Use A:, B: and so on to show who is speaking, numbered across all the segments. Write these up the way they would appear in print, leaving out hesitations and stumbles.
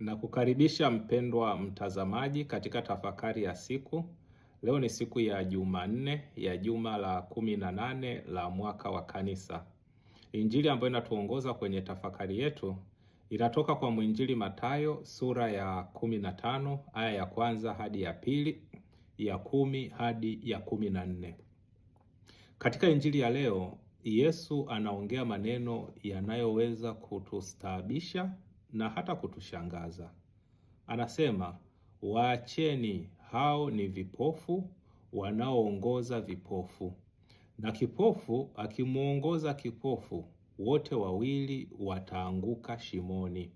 A: Na kukaribisha mpendwa mtazamaji katika tafakari ya siku. Leo ni siku ya Jumanne ya juma la 18 la mwaka wa kanisa. Injili ambayo inatuongoza kwenye tafakari yetu inatoka kwa mwinjili Mathayo sura ya 15 aya ya kwanza hadi ya pili, ya 10 hadi ya 14. Katika injili ya leo, Yesu anaongea maneno yanayoweza kutustaabisha na hata kutushangaza. Anasema, waacheni, hao ni vipofu wanaoongoza vipofu, na kipofu akimuongoza kipofu, wote wawili wataanguka shimoni.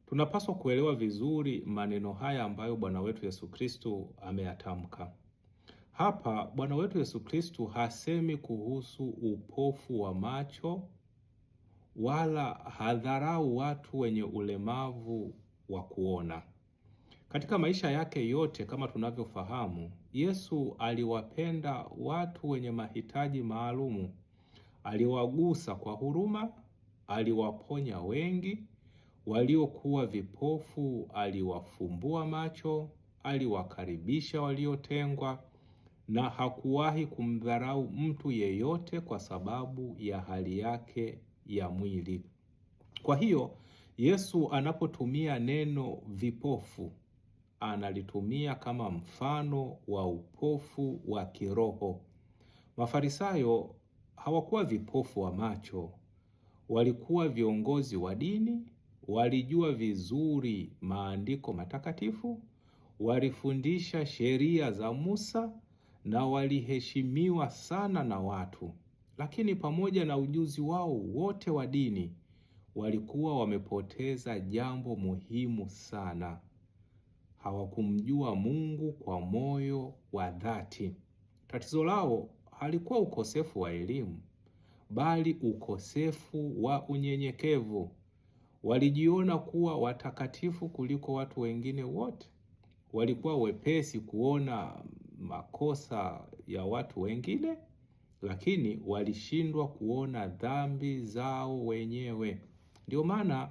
A: Tunapaswa kuelewa vizuri maneno haya ambayo Bwana wetu Yesu Kristo ameyatamka. Hapa Bwana wetu Yesu Kristo hasemi kuhusu upofu wa macho wala hadharau watu wenye ulemavu wa kuona. Katika maisha yake yote, kama tunavyofahamu, Yesu aliwapenda watu wenye mahitaji maalumu. Aliwagusa kwa huruma, aliwaponya wengi, waliokuwa vipofu aliwafumbua macho, aliwakaribisha waliotengwa, na hakuwahi kumdharau mtu yeyote kwa sababu ya hali yake ya mwili. Kwa hiyo Yesu anapotumia neno vipofu, analitumia kama mfano wa upofu wa kiroho. Mafarisayo hawakuwa vipofu wa macho, walikuwa viongozi wa dini, walijua vizuri maandiko matakatifu, walifundisha sheria za Musa na waliheshimiwa sana na watu. Lakini pamoja na ujuzi wao wote wa dini, walikuwa wamepoteza jambo muhimu sana. Hawakumjua Mungu kwa moyo wa dhati. Tatizo lao halikuwa ukosefu wa elimu, bali ukosefu wa unyenyekevu. Walijiona kuwa watakatifu kuliko watu wengine wote. Walikuwa wepesi kuona makosa ya watu wengine, lakini walishindwa kuona dhambi zao wenyewe. Ndio maana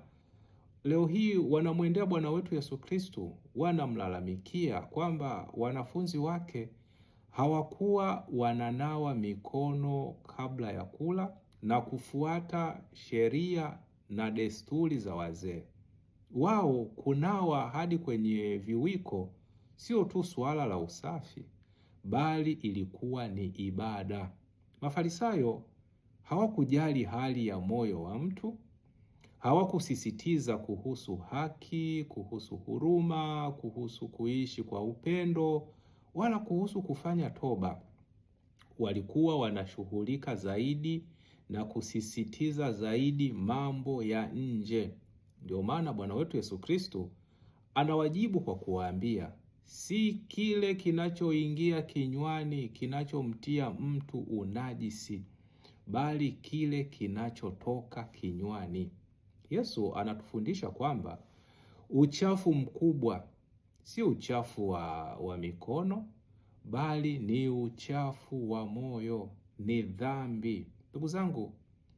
A: leo hii wanamwendea Bwana wetu Yesu Kristo, wanamlalamikia kwamba wanafunzi wake hawakuwa wananawa mikono kabla ya kula na kufuata sheria na desturi za wazee. Wao kunawa hadi kwenye viwiko sio tu suala la usafi, bali ilikuwa ni ibada. Mafarisayo hawakujali hali ya moyo wa mtu, hawakusisitiza kuhusu haki, kuhusu huruma, kuhusu kuishi kwa upendo, wala kuhusu kufanya toba. Walikuwa wanashughulika zaidi na kusisitiza zaidi mambo ya nje. Ndio maana Bwana wetu Yesu Kristo anawajibu kwa kuwaambia, si kile kinachoingia kinywani kinachomtia mtu unajisi, bali kile kinachotoka kinywani. Yesu anatufundisha kwamba uchafu mkubwa si uchafu wa mikono, bali ni uchafu wa moyo, ni dhambi. Ndugu zangu,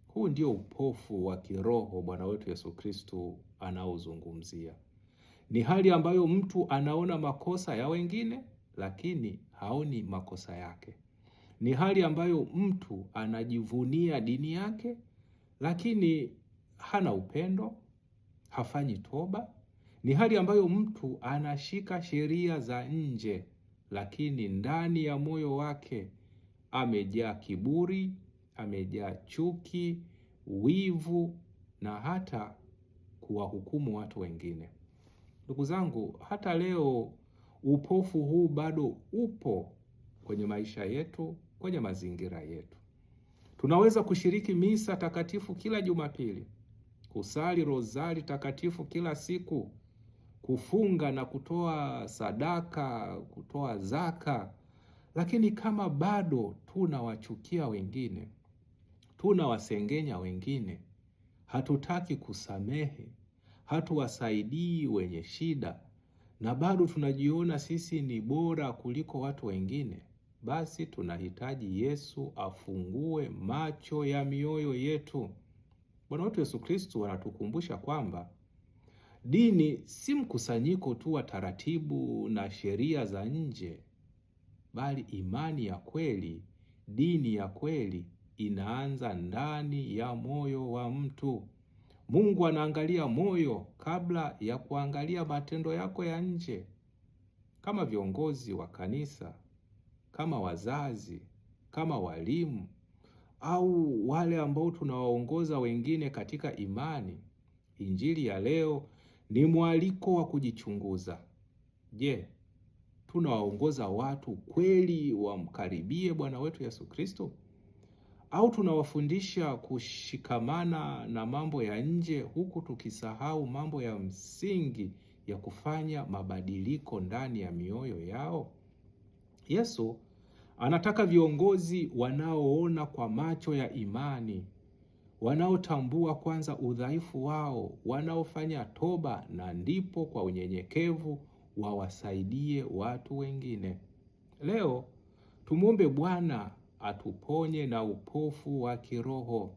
A: huu ndio upofu wa kiroho Bwana wetu Yesu Kristo anaozungumzia. Ni hali ambayo mtu anaona makosa ya wengine, lakini haoni makosa yake. Ni hali ambayo mtu anajivunia dini yake, lakini hana upendo, hafanyi toba. Ni hali ambayo mtu anashika sheria za nje, lakini ndani ya moyo wake amejaa kiburi, amejaa chuki, wivu na hata kuwahukumu watu wengine. Ndugu zangu, hata leo upofu huu bado upo kwenye maisha yetu, kwenye mazingira yetu. Tunaweza kushiriki misa takatifu kila Jumapili, kusali rozari takatifu kila siku, kufunga na kutoa sadaka, kutoa zaka, lakini kama bado tunawachukia wengine, tunawasengenya wengine, hatutaki kusamehe, hatuwasaidii wenye shida, na bado tunajiona sisi ni bora kuliko watu wengine, basi tunahitaji Yesu afungue macho ya mioyo yetu. Bwana wetu Yesu Kristo anatukumbusha kwamba Dini si mkusanyiko tu wa taratibu na sheria za nje, bali imani ya kweli, dini ya kweli inaanza ndani ya moyo wa mtu. Mungu anaangalia moyo kabla ya kuangalia matendo yako ya nje. Kama viongozi wa kanisa, kama wazazi, kama walimu, au wale ambao tunawaongoza wengine katika imani, Injili ya leo ni mwaliko wa kujichunguza. Je, tunawaongoza watu kweli wamkaribie Bwana wetu Yesu Kristo? Au tunawafundisha kushikamana na mambo ya nje huku tukisahau mambo ya msingi ya kufanya mabadiliko ndani ya mioyo yao? Yesu anataka viongozi wanaoona kwa macho ya imani, wanaotambua kwanza udhaifu wao, wanaofanya toba na ndipo kwa unyenyekevu wawasaidie watu wengine. Leo tumwombe Bwana atuponye na upofu wa kiroho.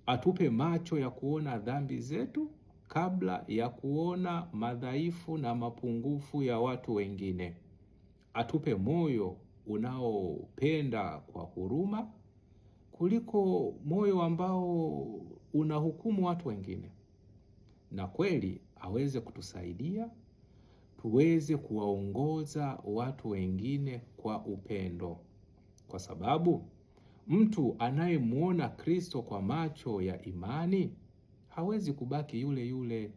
A: Atupe macho ya kuona dhambi zetu kabla ya kuona madhaifu na mapungufu ya watu wengine. Atupe moyo unaopenda kwa huruma kuliko moyo ambao unahukumu watu wengine. Na kweli aweze kutusaidia tuweze kuwaongoza watu wengine kwa upendo. Kwa sababu mtu anayemwona Kristo kwa macho ya imani hawezi kubaki yule yule.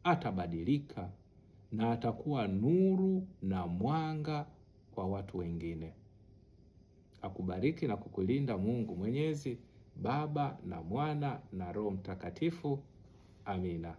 A: Atabadilika na atakuwa nuru na mwanga kwa watu wengine. Akubariki na kukulinda Mungu Mwenyezi, Baba na Mwana na Roho Mtakatifu. Amina.